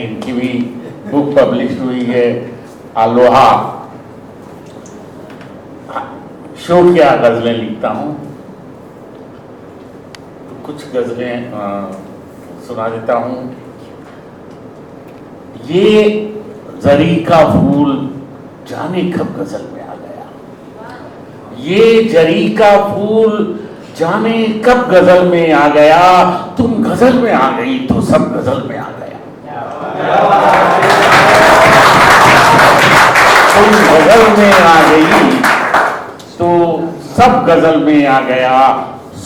इनकी भी book publish हुई है अलोहा। शो क्या गजलें लिखता हूँ, तो कुछ गजलें सुना देता हूँ। ये जरी का फूल जाने कब गजल में आ गया, ये जरी का फूल जाने कब गजल में आ गया, तुम गजल में आ गई तो सब गजल में आ गया। तुम गजल में आ गई तो सब गजल में आ गया।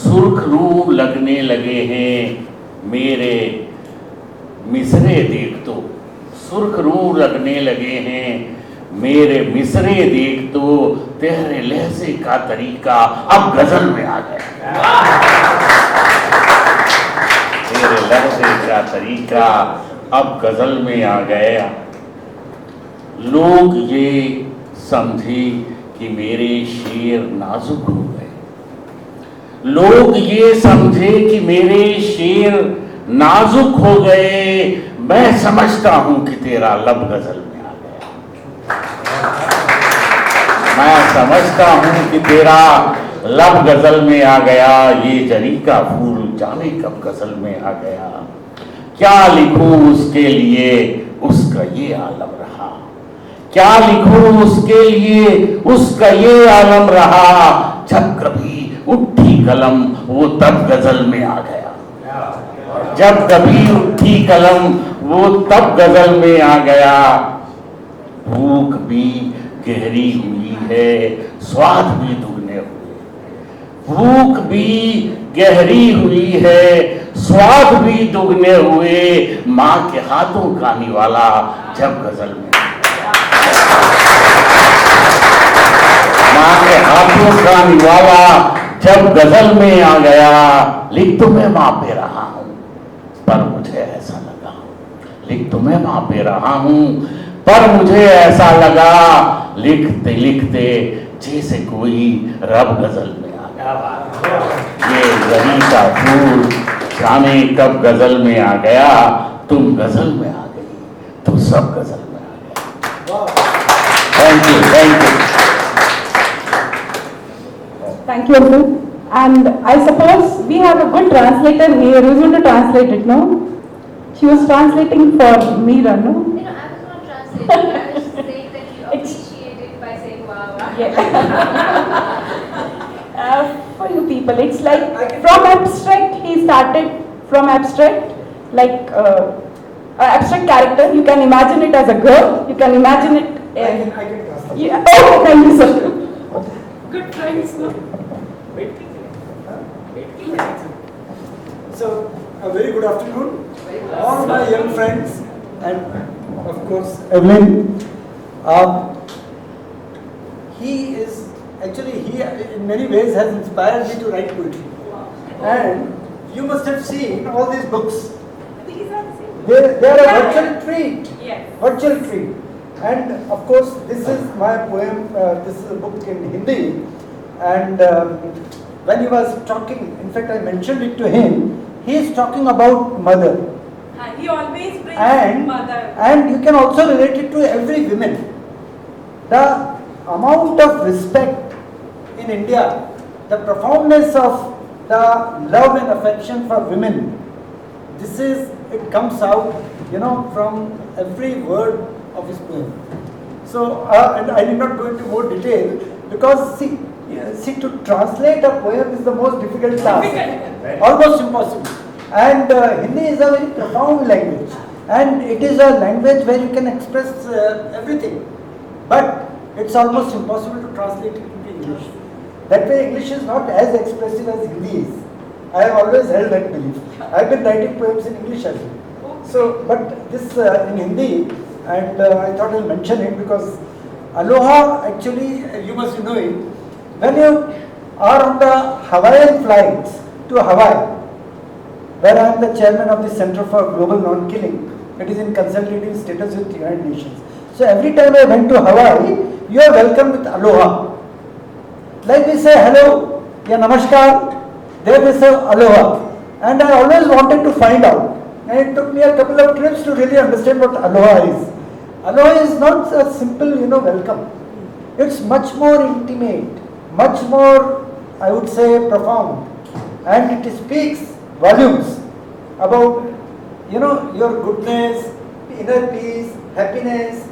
सुर्ख रूह लगने लगे हैं मेरे मिसरे देख तो, सुर्ख रूह लगने लगे हैं मेरे मिसरे देख तो, तेरे लहजे का तरीका अब गजल में आ गया। तेरे लहजे का तरीका अब गजल में आ गया। लोग ये समझे कि मेरे शेर नाजुक हो गए, लोग ये समझे कि मेरे शेर नाजुक हो गए। मैं समझता हूं कि तेरा लब गजल में आ गया। मैं समझता हूं कि तेरा लब गजल में आ गया। ये जरी का फूल जाने कब गजल में आ गया। क्या लिखूं उसके लिए उसका ये आलम रहा, क्या लिखूं उसके लिए उसका ये आलम रहा। जब कभी उठी कलम वो तब गजल में आ गया, जब कभी उठी कलम वो तब गजल में आ गया। भूख भी गहरी हुई है स्वाद भी दुगने हुए, भूख भी गहरी हुई है स्वाद भी दुगने हुए। माँ के हाथों का निवाला जब गजल में, माँ के हाथों का निवाला जब गजल में आ गया। लिख तो मैं माँ पे रहा हूं पर मुझे ऐसा लगा, लिख तो मैं माँ पे रहा हूं पर मुझे ऐसा लगा। लिखते लिखते जैसे कोई रब गजल में आ गया। ये जरी का फूल जाने कब गजल में आ गया। तुम गजल में आ गई तो सब गजल में आ गया। Thank you, thank you. Thank you, Abdul. And I suppose we have a good translator here who's going to translate it, no? She was translating for Meera, no? No, I was not translating. I was just saying that you appreciate it by saying wow. Yeah. For you people, it's like from abstract, he started from abstract, like abstract character. You can imagine it as a girl, you can imagine it. I can translate. Yeah. Oh, thank you, sir. Good friends, no? So, a very good afternoon, all my young friends, and of course, Evelyn. He is actually, he in many ways has inspired me to write poetry. And you must have seen all these books. These are the same. They are a virtual treat. Yes. Virtual treat. And of course, this is my poem, this is a book in Hindi. And when he was talking, in fact I mentioned it to him, he is talking about mother. He always brings mother. And you can also relate it to every woman. The amount of respect in India, the profoundness of the love and affection for women, this is, it comes out, you know, from every word of his poem. So, and I did not go into more detail because see, to translate a poem is the most difficult task, almost impossible. And Hindi is a very profound language, and it is a language where you can express everything, but it's almost impossible to translate it into English. That way, English is not as expressive as Hindi is. I have always held that belief. I have been writing poems in English as well. So, but this in Hindi, and I thought I'll mention it because Aloha, actually, you must know it. When you are on the Hawaiian flights to Hawaii, where I am the chairman of the Center for Global Non-Killing, it is in consultative status with the United Nations. So every time I went to Hawaii, you are welcome with Aloha. Like we say hello, yeah, namaskar, there we say Aloha. And I always wanted to find out And it took me a couple of trips to really understand what aloha is. Aloha is not a simple, welcome. It's much more intimate, much more, I would say, profound. And it speaks volumes about, your goodness, inner peace, happiness,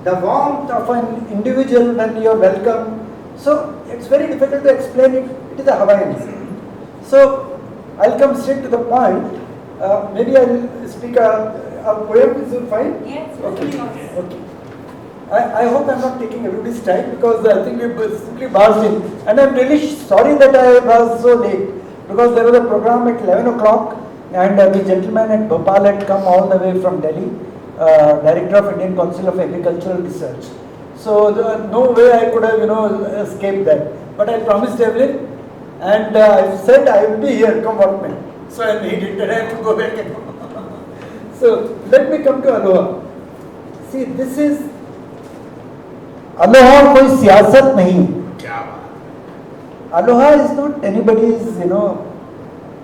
the warmth of an individual when you're welcome. So it's very difficult to explain it. It is a Hawaiian. So I'll come straight to the point. Maybe I'll speak a poem. Is it fine? Yes. Okay. I hope I'm not taking everybody's time because I think we simply barged in. And I'm really sorry that I was so late because there was a program at 11 o'clock and the gentleman at Bhopal had come all the way from Delhi, Director of Indian Council of Agricultural Research. So no way I could have, escaped that. But I promised Evelyn and I said I will be here, come what may. So I made it and I have to go back and So let me come to aloha. See, this is aloha कोई सियासत नहीं. Aloha is not anybody's,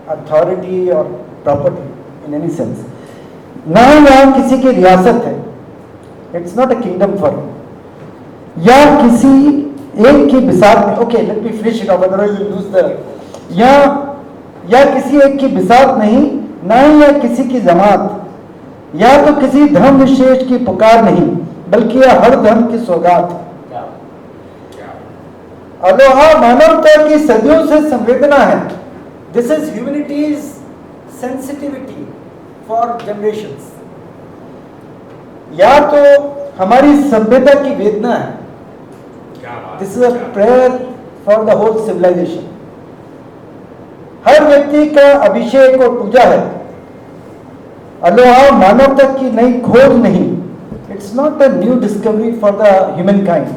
authority or property in any sense. ना यहाँ किसी की रियासत है. It's not a kingdom for him. या किसी एक की बिसात में. Okay, let me finish it off, otherwise you'll lose the. या किसी एक की बिसात नहीं, ना ही या किसी की जमात, या तो किसी धर्म विशेष की पुकार नहीं, बल्कि यह हर धर्म की सौगात. अलोहा मानवता की सदियों से संवेदना है. This is humanity's sensitivity for generations. या तो हमारी सभ्यता की वेदना है. This is a prayer for the whole civilization. हर व्यक्ति का अभिषेक और पूजा है. अलोहा मानवता की नई खोज नहीं. It's not a new discovery for the humankind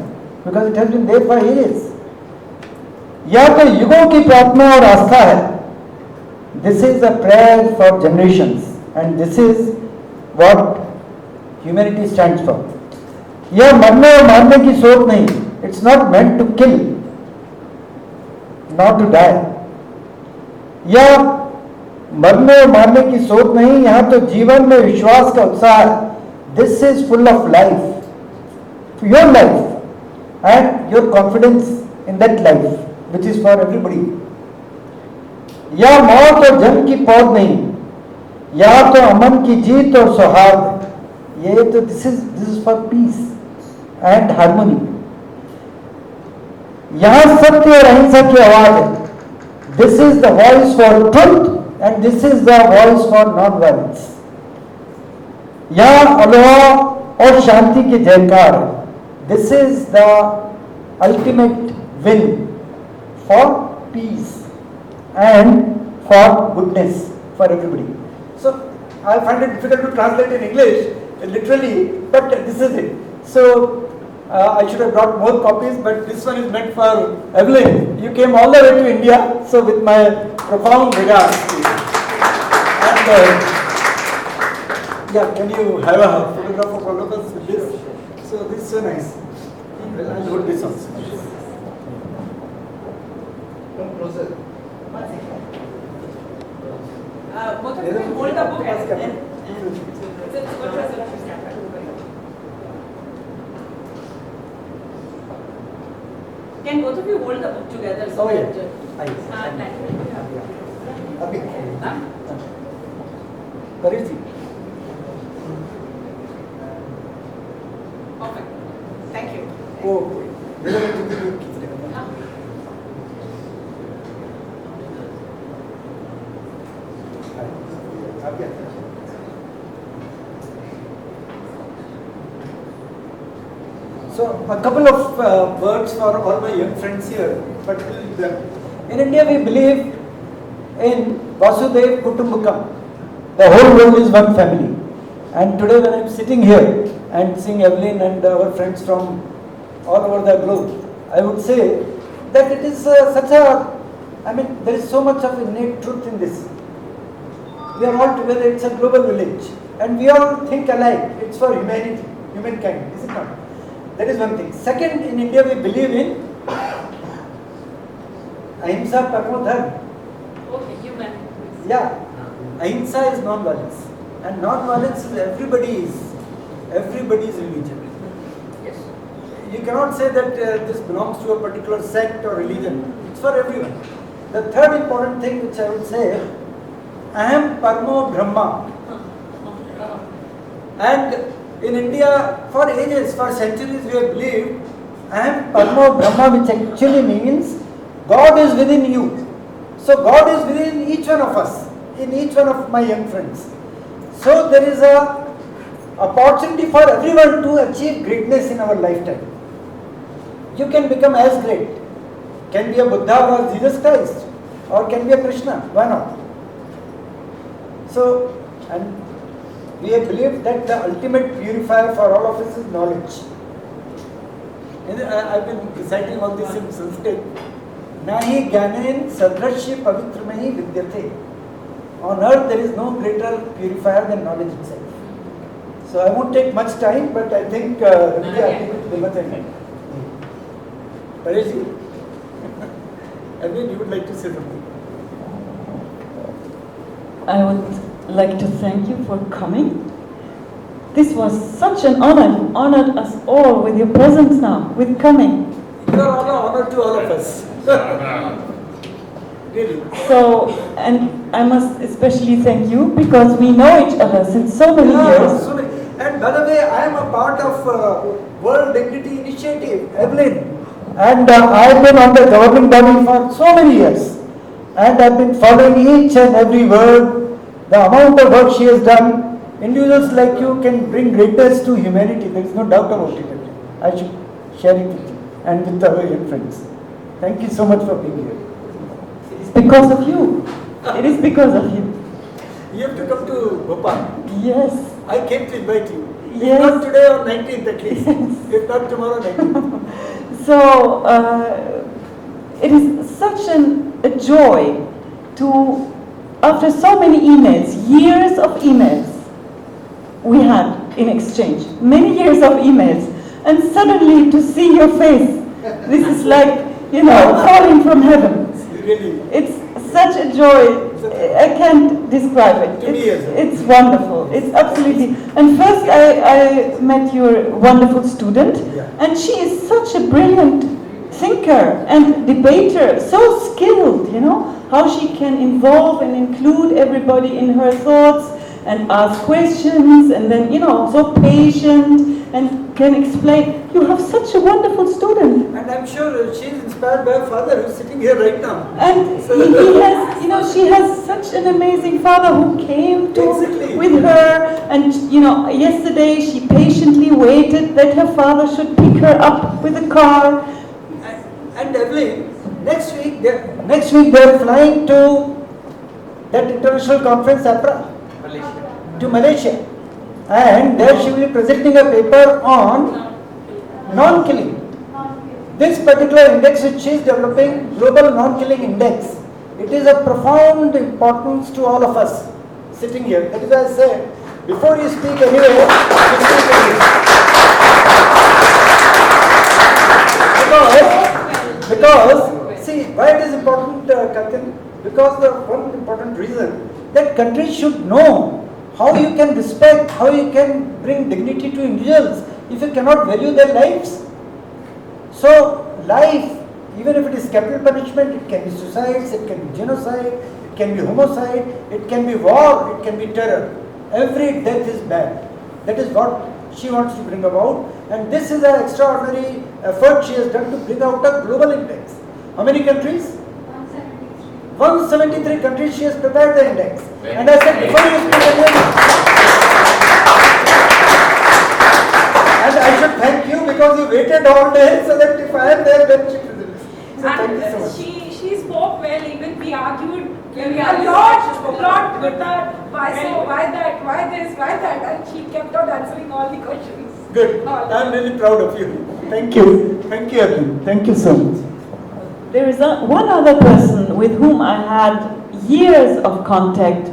because it has been there for ages. या तो युगों की प्रार्थना और आस्था है. This is a prayer for generations and this is what humanity stands for. यह मरने और मारने की सोच नहीं. It's not meant to kill, not to die. यह मरने और मारने की सोच नहीं. यहां तो जीवन में विश्वास का उत्साह है. This is full of life, your life and your confidence in that life which is for everybody. यह मौत और जन्म की पौध नहीं. यह तो अमन की जीत और सौहार्द. ये तो this is for piece and harmony. यहां सत्य और अहिंसा की आवाज है. This is the voice for truth and this is the voice for non violence. यहां अलोहा और शांति की जयकार है. This is the ultimate win for peace and for goodness for everybody. So I find it difficult to translate in English literally, but this is it. So I should have brought more copies, but this one is meant for Evelyn. You came all the way to India, so with my profound regards to you. And yeah, can you have a photograph of all of us with this? So this is so nice. Well, I'll hold this also. Closer. Both of you hold the book Can both of you hold the book together? Oh yeah. Abhi. Paresh ji. Perfect. Thank you. Oh, whether it will be So a couple of words for all my young friends here, particularly them. In India we believe in Vasudev Kutumbakam. The whole world is one family. And today when I am sitting here and seeing Evelyn and our friends from all over the globe, I would say that it is there is so much of innate truth in this. We are all together, it's a global village. And we all think alike. It's for humanity, humankind, is it not? That is one thing. Second, in India we believe in Ahimsa Paramo Dharma. Okay, human. Yeah. Ahimsa is non-violence. And non-violence is everybody's religion. Yes. You cannot say that this belongs to a particular sect or religion. It's for everyone. The third important thing which I would say, Aham Parmo Brahma. And in India, for ages, for centuries, we have believed Aham Parmo Brahma, which actually means God is within you. So God is within each one of us, in each one of my young friends. So there is a opportunity for everyone to achieve greatness in our lifetime. You can become as great. Can be a Buddha or Jesus Christ, or can be a Krishna. Why not? So, and we have believed that the ultimate purifier for all of us is knowledge. And I've been reciting all this in Sanskrit. Nahi gyanen sadrashya pavitramai vidyate. On earth there is no greater purifier than knowledge itself. So I won't take much time, but I think Paresh, Edwin, you would like to say something? I would like to thank you for coming. This was such an honor. You honored us all with your presence now, with coming. You are honor to all of us. Really. So, and I must especially thank you because we know each other since so many years. So many. And by the way, I am a part of World Dignity Initiative, Evelyn. And I have been on the governing body for so many years. And I have been following each and every word, the amount of work she has done. Individuals like you can bring greatness to humanity. There is no doubt about it. I should share it with you and with our young friends. Thank you so much for being here. It's because of you. It is because of you. You have to come to Bhopal. Yes. I came to invite you. Yes. If not today or 19th at least. If not tomorrow, 19th. So, it is such a joy to, after so many emails, years of emails we had in exchange, many years of emails, and suddenly to see your face, this is like, falling from heaven. Really. It's such a joy. I can't describe it. To me as well. It's wonderful. It's absolutely. And first, I met your wonderful student, Yeah. and she is such a brilliant thinker and debater, so skilled. How she can involve and include everybody in her thoughts and ask questions, and then so patient and can explain. You have such a wonderful student. And I'm sure she is inspired by her father who's sitting here right now. And he has, she has such an amazing father who came Exactly. with her. And, yesterday she patiently waited that her father should pick her up with a car. And Evelyn, next week they're flying to that international conference, APRA, to Malaysia. And there she will be presenting a paper on non-killing. This particular index which she is developing, Global Non-Killing Index, it is of profound importance to all of us sitting here. That is why I say, before you speak anyway, you speak anyway. Because, see, why it is important, Katin? Because the one important reason that countries should know how you can respect, how you can bring dignity to individuals if you cannot value their lives. So, life, even if it is capital punishment, it can be suicides, it can be genocide, it can be homicide, it can be war, it can be terror. Every death is bad. That is what she wants to bring about, and this is an extraordinary effort she has done to bring out a global index. How many countries? 173 countries she has prepared the index. And I said, before you speak again, and I should thank you because you waited all day so that if I am there, then she presents. So thank you so much. She spoke well, even we argued a lot with that, why so, why that, why this, why that, and she kept on answering all the questions. Good. I am really proud of you. Thank you. Thank you, Arvind. Thank you so much. There is one other person with whom I had years of contact.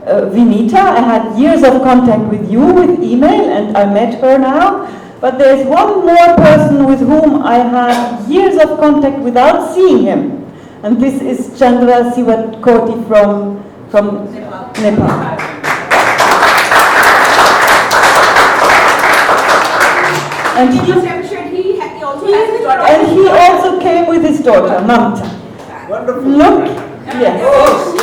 Vinita, I had years of contact with you with email, and I met her now. But there's one more person with whom I had years of contact without seeing him. And this is Chandra Sivatkoti from Nepal. And he he, must have shared he also has his daughter. and he also came with his daughter, Mamta. Wonderful. Look, yes. She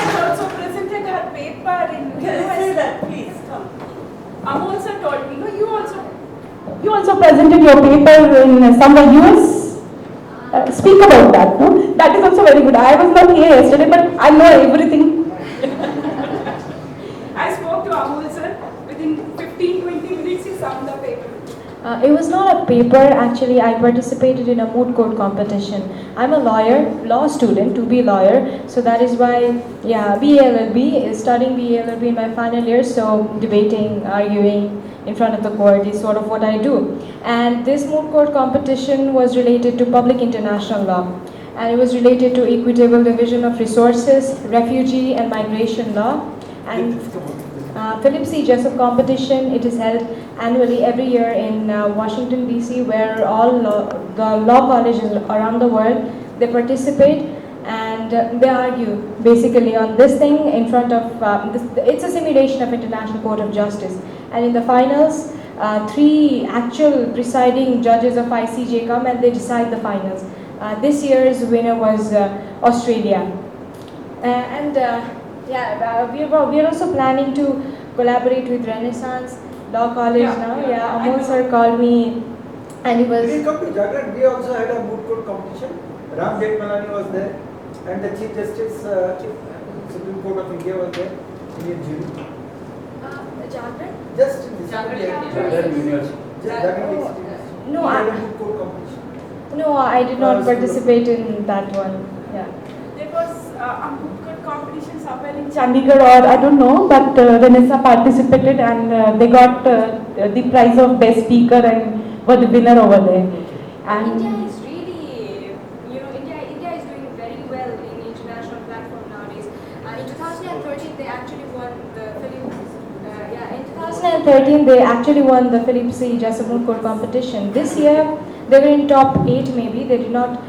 has also presented her paper in US. please? Amol sir told me, no, You also presented your paper in somewhere US. Speak about that, no? That is also very good. I was not here yesterday, but I know everything. I spoke to Amol sir. Within 15-20 minutes, he summed the paper. It was not a paper, actually. I participated in a moot court competition. I'm a lawyer, law student, to be lawyer. So that is why, yeah, BLLB, studying BLLB in my final year. So debating, arguing in front of the court is sort of what I do. And this moot court competition was related to public international law. And it was related to equitable division of resources, refugee and migration law. And Philip C. Jessup competition, it is held annually every year in Washington DC, where all the law colleges around the world, they participate and they argue basically on this thing in front of, it's a simulation of International Court of Justice. And in the finals, 3 actual presiding judges of ICJ come and they decide the finals. This year's winner was Australia. We are also planning to collaborate with Renaissance Law College now. Yeah, Amol sir called me and he was... When you come to Jharkhand, we also had a moot court competition. Ram Jethmalani was there, and the Chief Justice, Supreme Court of India was there, Indian jury. Jharkhand? Just in this Jharkhand University. No, we had a moot court competition. No, I did not participate in that one. Yeah. There was a moot court competition somewhere in Chandigarh or I don't know, but Vanessa participated and they got the prize of best speaker and were the winner over there. And India is really, India is doing very well in the international platform nowadays. In 2013, they actually won the In 2013, they actually won the Philip C. Jessup Moot Court competition. This year, they were in top 8 maybe. They did not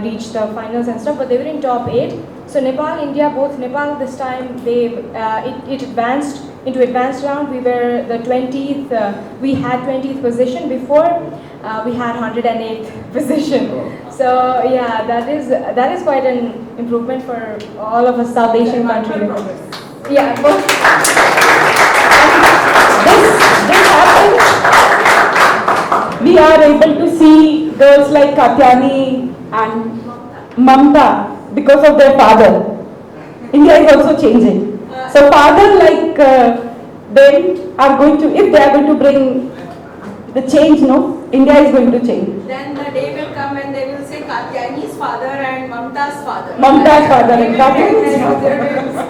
reach the finals and stuff, but they were in top 8. So Nepal, India, both Nepal this time, it advanced into advanced round. We were the 20th, we had 20th position before. We had 108th position. So yeah, that is quite an improvement for all of us South Asian countries. Yeah. this happens. We are able to see girls like Katyani and Mamta because of their father. India is also changing. So father like them are going to, if they are going to bring the change, no, India is going to change. Then the day will come when they will say Katyani's father and Mamta's father. Mamta's father and Katyani's father.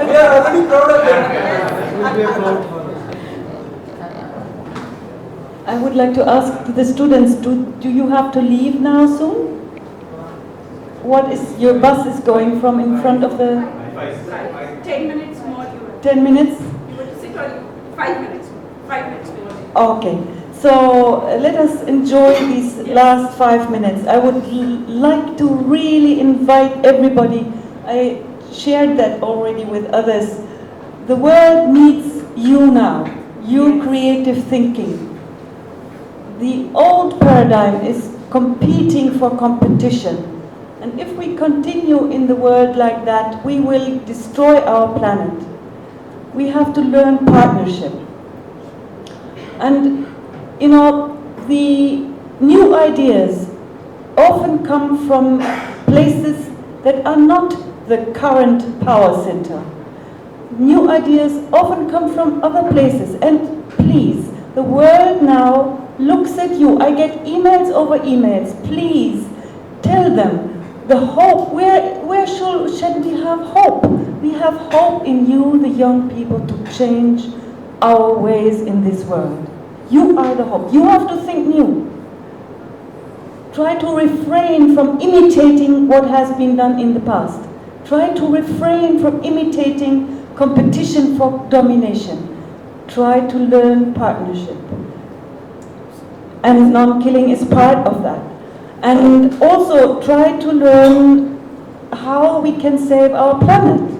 We are already proud of them. We'll be proud for us. I would like to ask the students, do you have to leave now soon? What is, your bus is going from in front of the... 10 minutes more. 10 minutes? You want to sit or 5 minutes? 5 minutes more. Okay, so let us enjoy these last 5 minutes. I would like to really invite everybody. I shared that already with others. The world needs you now, your creative thinking. The old paradigm is competing for competition. And if we continue in the world like that, we will destroy our planet. We have to learn partnership. And, you know, the new ideas often come from places that are not the current power center. New ideas often come from other places. And please, the world now looks at you. I get emails over emails. Please tell them the hope. Where should we have hope? We have hope in you, the young people, to change our ways in this world. You are the hope. You have to think new. Try to refrain from imitating what has been done in the past. Try to refrain from imitating competition for domination. Try to learn partnership. And non-killing is part of that. And also try to learn how we can save our planet.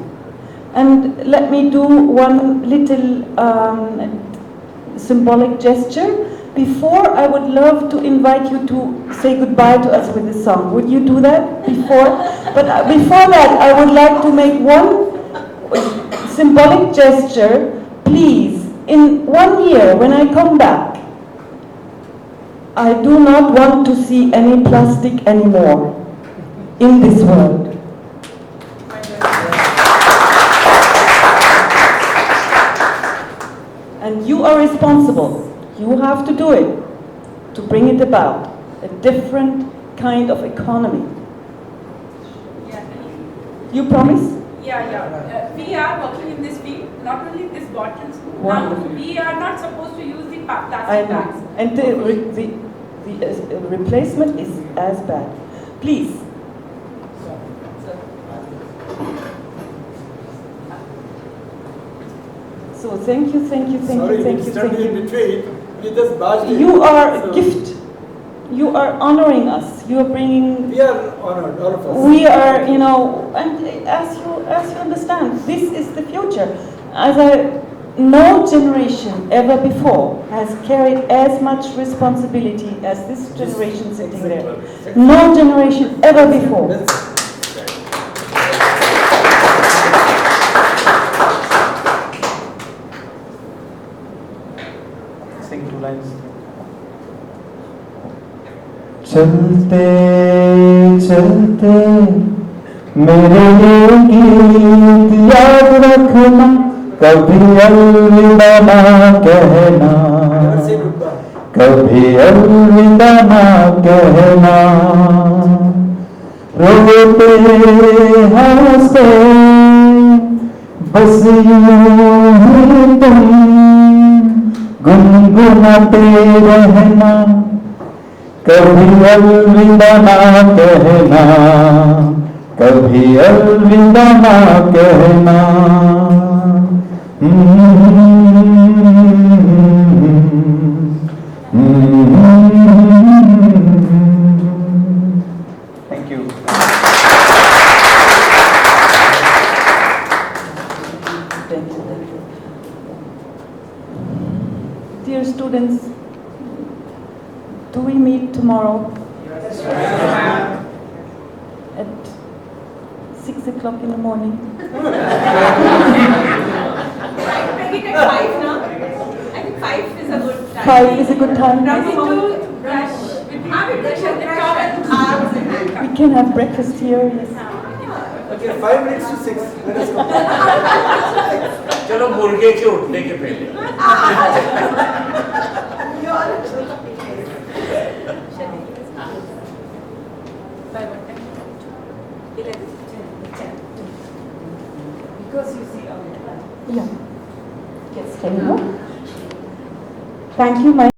And let me do one little symbolic gesture. Before, I would love to invite you to say goodbye to us with a song. Would you do that before? But before that, I would like to make one symbolic gesture. Please, in 1 year, when I come back, I do not want to see any plastic anymore in this world. And you are responsible. You have to do it to bring it about. A different kind of economy. Yeah. You promise? Yeah. We are working in this field, not only these bottles. Wonderful. Now, we are not supposed to use the I plastic know. bags. And the replacement is as bad. Please. So thank you. Sorry, we disturbed you in between. We just barged in. You are a So, gift. You are honoring us. You are bringing. We are honored, all of us. We are, and as you understand, this is the future. No generation ever before has carried as much responsibility as this generation sitting there. No generation ever before. Sing 2 lines. चलते चलते मेरे लिए गीत याद रखना, कभी अलविदा ना कहना, Never say goodbye. कभी अलविदा ना कहना, रोते हंसते बस यूं ही तुम गुनगुनाते रहना, कभी अलविदा ना कहना, कभी अलविदा ना कहना। Thank you. Thank you. Dear students, do we meet tomorrow? At 6 o'clock in the morning? Make it at 5 now. I think 5 is a good time. 5 is a good time. Nothing to brush. Have a brush at the top and arms and handcuffs. We can have breakfast here. Yes. Okay, 5 minutes to 6. Let us go. चलो मुर्गे के उठने के पहले Because you see, Yeah. Yes, can you go? Thank you, my